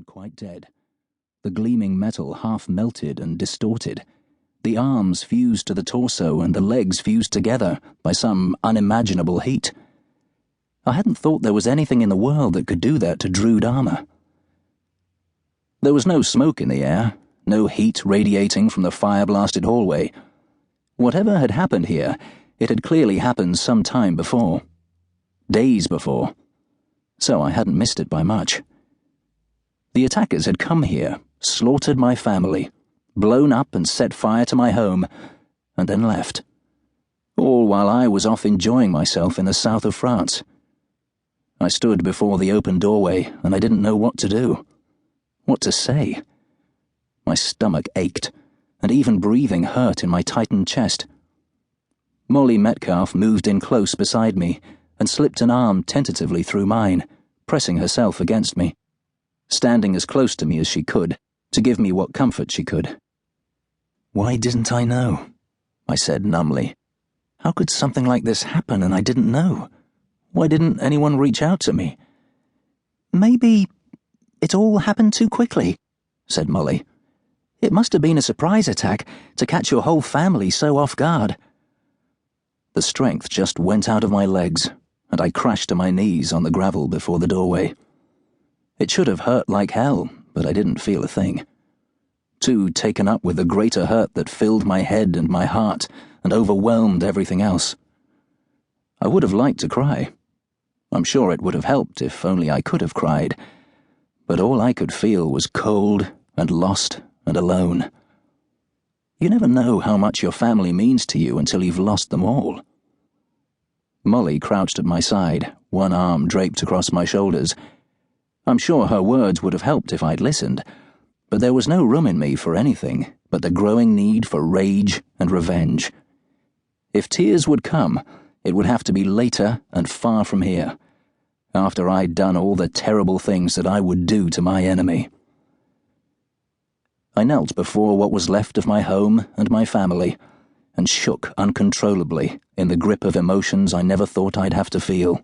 and quite dead. The gleaming metal half melted and distorted. The arms fused to the torso and the legs fused together by some unimaginable heat. I hadn't thought there was anything in the world that could do that to Drood armor. There was no smoke in the air, no heat radiating from the fire-blasted hallway. Whatever had happened here, it had clearly happened some time before. Days before. So I hadn't missed it by much. The attackers had come here, slaughtered my family, blown up and set fire to my home, and then left. All while I was off enjoying myself in the south of France. I stood before the open doorway, and I didn't know what to do. What to say? My stomach ached, and even breathing hurt in my tightened chest. Molly Metcalfe moved in close beside me and slipped an arm tentatively through mine, pressing herself against me, standing as close to me as she could, to give me what comfort she could. "Why didn't I know?" I said numbly. "How could something like this happen and I didn't know? Why didn't anyone reach out to me?" "Maybe it all happened too quickly," said Molly. "It must have been a surprise attack to catch your whole family so off guard." The strength just went out of my legs, and I crashed to my knees on the gravel before the doorway. It should have hurt like hell, but I didn't feel a thing. Too taken up with the greater hurt that filled my head and my heart and overwhelmed everything else. I would have liked to cry. I'm sure it would have helped if only I could have cried, but all I could feel was cold and lost and alone. You never know how much your family means to you until you've lost them all. Molly crouched at my side, one arm draped across my shoulders. I'm sure her words would have helped if I'd listened, but there was no room in me for anything but the growing need for rage and revenge. If tears would come, it would have to be later and far from here, after I'd done all the terrible things that I would do to my enemy. I knelt before what was left of my home and my family, and shook uncontrollably in the grip of emotions I never thought I'd have to feel.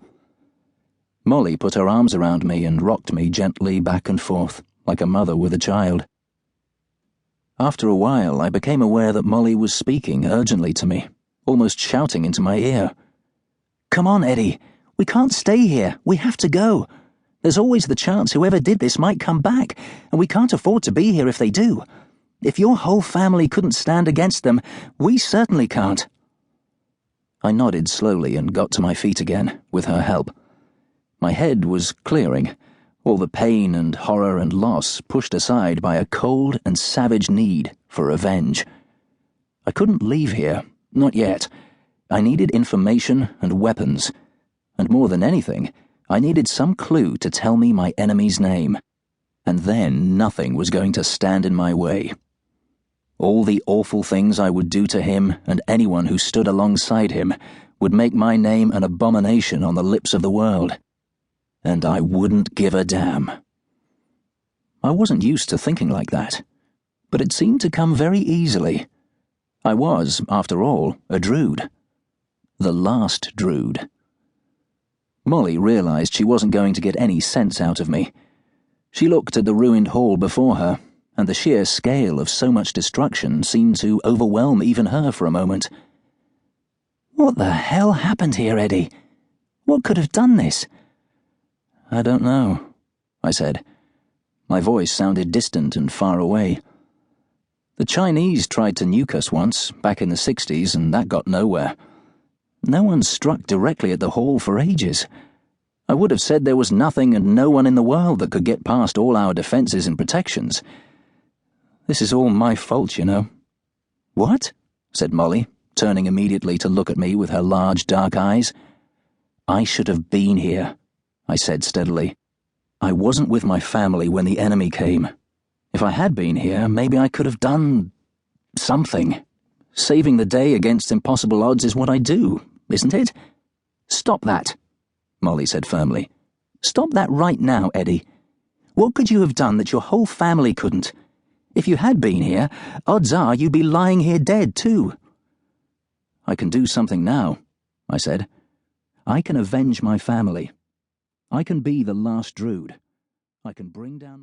Molly put her arms around me and rocked me gently back and forth, like a mother with a child. After a while, I became aware that Molly was speaking urgently to me, almost shouting into my ear. "Come on, Eddie. We can't stay here. We have to go. There's always the chance whoever did this might come back, and we can't afford to be here if they do. If your whole family couldn't stand against them, we certainly can't." I nodded slowly and got to my feet again, with her help. My head was clearing, all the pain and horror and loss pushed aside by a cold and savage need for revenge. I couldn't leave here, not yet. I needed information and weapons, and more than anything, I needed some clue to tell me my enemy's name, and then nothing was going to stand in my way. All the awful things I would do to him and anyone who stood alongside him would make my name an abomination on the lips of the world. And I wouldn't give a damn. I wasn't used to thinking like that, but it seemed to come very easily. I was, after all, a Drood. The last Drood. Molly realized she wasn't going to get any sense out of me. She looked at the ruined hall before her, and the sheer scale of so much destruction seemed to overwhelm even her for a moment. "What the hell happened here, Eddie? What could have done this?" "I don't know," I said. My voice sounded distant and far away. "The Chinese tried to nuke us once, back in the 60s, and that got nowhere. No one struck directly at the hall for ages. I would have said there was nothing and no one in the world that could get past all our defenses and protections. This is all my fault, you know." "What?" said Molly, turning immediately to look at me with her large dark eyes. "I should have been here," I said steadily. "I wasn't with my family when the enemy came. If I had been here, maybe I could have done something. Saving the day against impossible odds is what I do, isn't it?" "Stop that," Molly said firmly. "Stop that right now, Eddie. What could you have done that your whole family couldn't? If you had been here, odds are you'd be lying here dead too." "I can do something now," I said. "I can avenge my family. I can be the last Drood. I can bring down